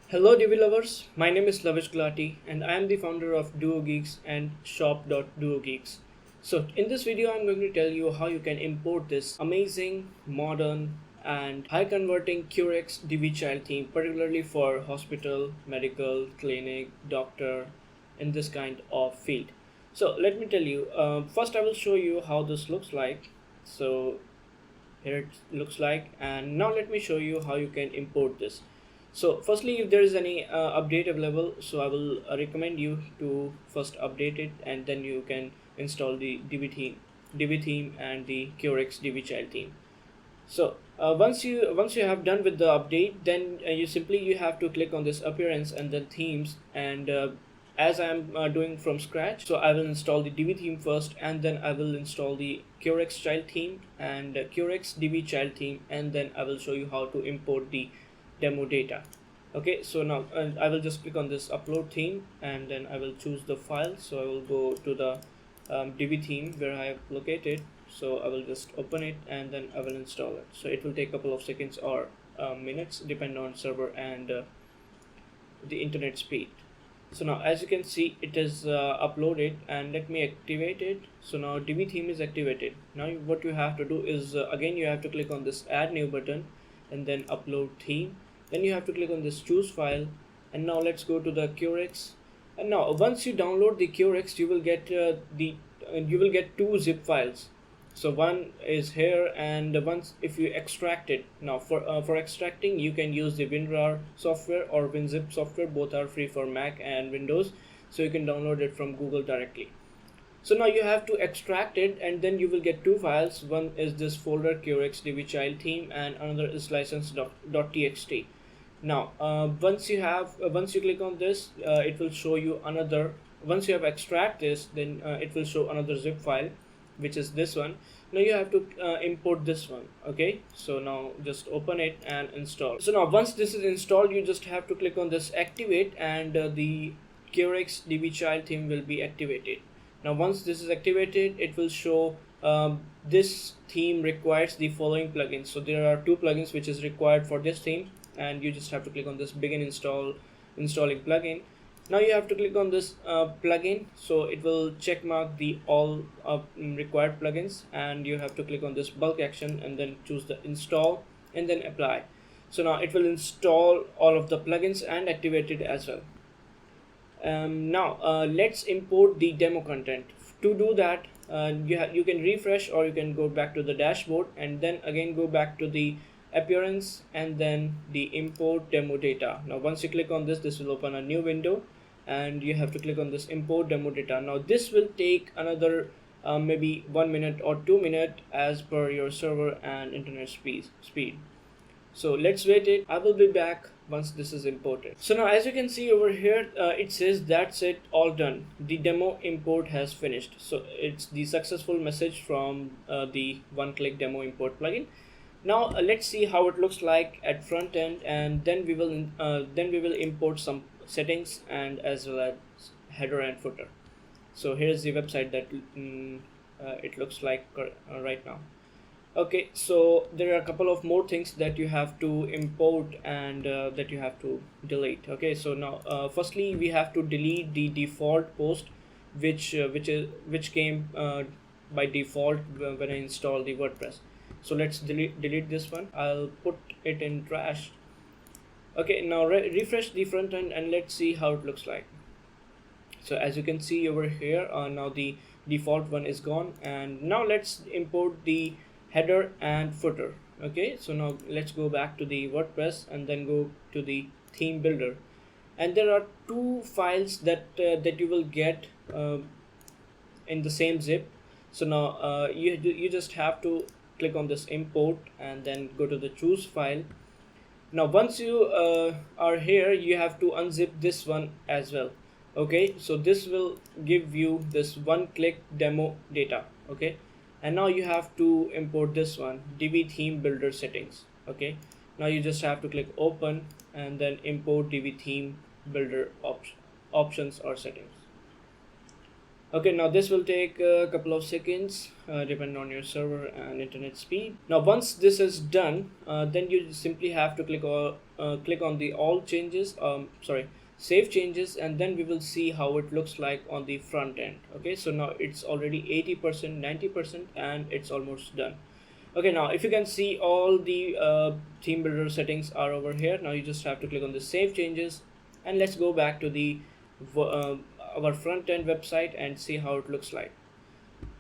Hello Divi lovers, my name is Lavish Glati and I am the founder of Duo Geeks and shop.duogeeks. So in this video I'm going to tell you how you can import this amazing, modern and high converting Curex Divi child theme, particularly for hospital, medical, clinic, doctor, in this kind of field. So let me tell you, first I will show you how this looks like. So here it looks like, and now let me show you how you can import this. So firstly, if there is any update available, so I will recommend you to first update it, and then you can install the Divi theme and the Curex Divi child theme. So once you have done with the update, then you have to click on this appearance and then themes, and as I am doing from scratch, so I will install the Divi theme first, and then I will install the Curex child theme and Curex Divi child theme, and then I will show you how to import the demo data. Okay, so now I will just click on this upload theme, and then I will choose the file. So I will go to the Divi theme where I have located. So I will just open it, and then I will install it. So it will take a couple of seconds or minutes, depend on server and the internet speed. So now as you can see, it is uploaded, and let me activate it. So now Divi theme is activated. Now what you have to do is again you have to click on this add new button, and then upload theme. Then you have to click on this choose file, and now let's go to the Curex. And now once you download the Curex, you will get two zip files. So one is here, and once if you extract it, now for extracting you can use the WinRAR software or WinZip software. Both are free for Mac and Windows, so you can download it from Google directly. So now you have to extract it, and then you will get two files. One is this folder Curex Divi child theme, and another is license.txt. Now once you click on this, it will show you another. Once you have extract this, then it will show another zip file, which is this one. Now you have to import this one. Okay, so now just open it and install. So now once this is installed, you just have to click on this activate, and the Curex Divi child theme will be activated. Now once this is activated, it will show this theme requires the following plugins. So there are two plugins which is required for this theme, and you just have to click on this begin installing plugin. Now you have to click on this plugin, so it will check mark the all required plugins, and you have to click on this bulk action and then choose the install and then apply. So now it will install all of the plugins and activate it as well. Now let's import the demo content. To do that, you can refresh, or you can go back to the dashboard, and then again go back to the appearance and then the import demo data. Now once you click on this, this will open a new window, and you have to click on this import demo data. Now this will take another maybe 1 minute or 2 minutes as per your server and internet speed. So let's wait it. I will be back once this is imported. So now as you can see over here, it says that's it, all done. The demo import has finished. So it's the successful message from the one-click demo import plugin. Now let's see how it looks like at front end, and then we will import some settings and as well as header and footer. So here's the website that it looks like right now. Okay, so there are a couple of more things that you have to import and that you have to delete. Okay, so now firstly we have to delete the default post which came by default when I install the WordPress. So let's delete this one. I'll put it in trash. Okay, now refresh the front end and let's see how it looks like. So as you can see over here, now the default one is gone, and now let's import the header and footer. Okay, so now let's go back to the WordPress and then go to the theme builder, and there are two files that you will get in the same zip. So now you just have to click on this import and then go to the choose file. Now once you are here, you have to unzip this one as well. Okay, so this will give you this one-click demo data. Okay, and now you have to import this one, Divi theme builder settings. Okay, now you just have to click open and then import Divi theme builder options or settings. Okay, now this will take a couple of seconds depending on your server and internet speed. Now once this is done, then you simply have to click on the all changes, save changes, and then we will see how it looks like on the front end. Okay, so now it's already 80%, 90%, and it's almost done. Okay, now if you can see, all the theme builder settings are over here. Now you just have to click on the save changes, and let's go back to the uh, our front end website and see how it looks like.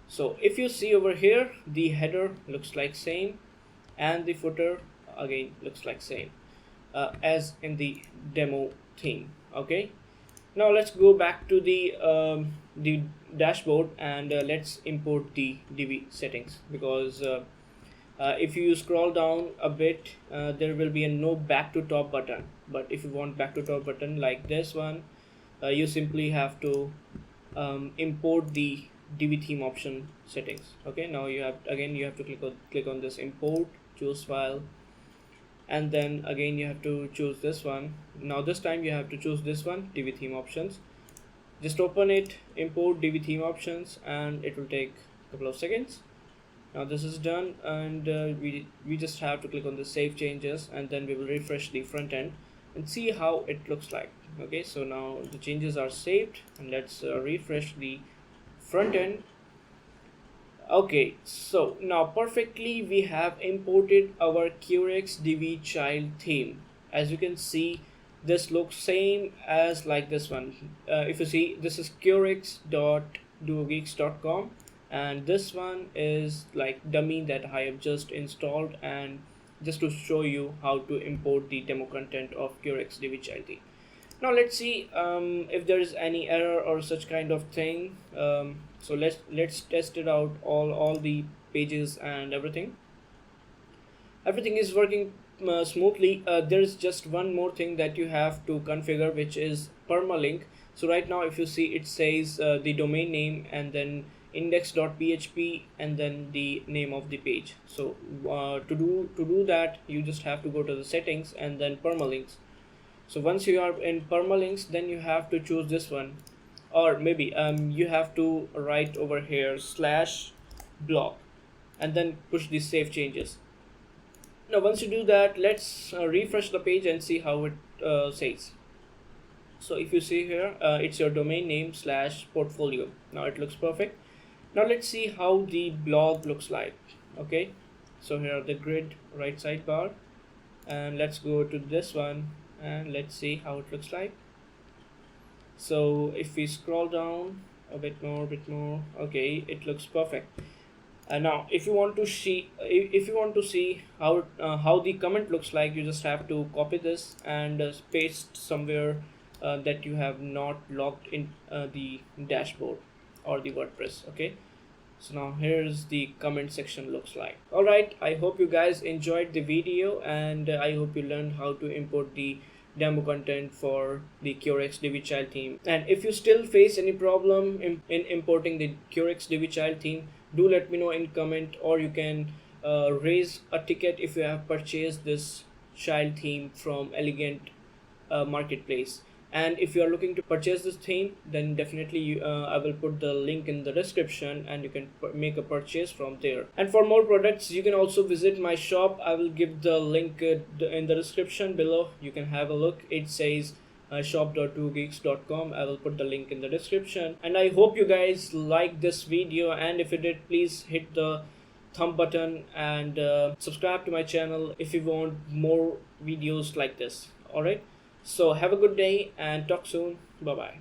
So if you see over here, the header looks like same, and the footer again looks like same as in the demo theme. Okay, now let's go back to the dashboard, and let's import the Divi settings, because if you scroll down a bit, there will be a no back to top button. But if you want back to top button like this one, you simply have to import the Divi theme option settings. Okay, now you have to click on this import, choose file, and then again you have to choose this one. Now this time you have to choose this one, Divi theme options. Just open it, import Divi theme options, and it will take a couple of seconds. Now this is done, and we just have to click on the save changes, and then we will refresh the front end and see how it looks like. Okay, so now the changes are saved, and let's refresh the front end. Okay, so now perfectly we have imported our Curex Divi child theme. As you can see, this looks same as like this one. If you see, this is curex.duogeeks.com, and this one is like dummy that I have just installed, and just to show you how to import the demo content of Curex Divi child theme. Now let's see if there is any error or such kind of thing. So let's test it out, all the pages and everything is working smoothly. There is just one more thing that you have to configure, which is permalink. So right now if you see, it says the domain name and then index.php and then the name of the page. So to do that, you just have to go to the settings and then permalinks. So once you are in permalinks, then you have to choose this one, or maybe you have to write over here /blog and then push the save changes. Now once you do that, let's refresh the page and see how it says. So if you see here, it's your domain name /portfolio. Now it looks perfect. Now let's see how the blog looks like. Okay, so here are the grid right sidebar, and let's go to this one and let's see how it looks like. So if we scroll down a bit more, okay, it looks perfect. And now if you want to see how the comment looks like, you just have to copy this and paste somewhere that you have not logged in the dashboard or the WordPress. Okay, so now here's the comment section looks like. All right, I hope you guys enjoyed the video, and I hope you learned how to import the demo content for the Curex Divi child theme. And if you still face any problem in importing the Curex Divi child theme, do let me know in comment, or you can raise a ticket if you have purchased this child theme from Elegant marketplace. And if you are looking to purchase this theme, then definitely I will put the link in the description, and you can make a purchase from there. And for more products, you can also visit my shop. I will give the link in the description below. You can have a look. It says shop.duogeeks.com. I will put the link in the description. And I hope you guys like this video, and if you did, please hit the thumb button and subscribe to my channel if you want more videos like this. Alright, so have a good day and talk soon. Bye bye.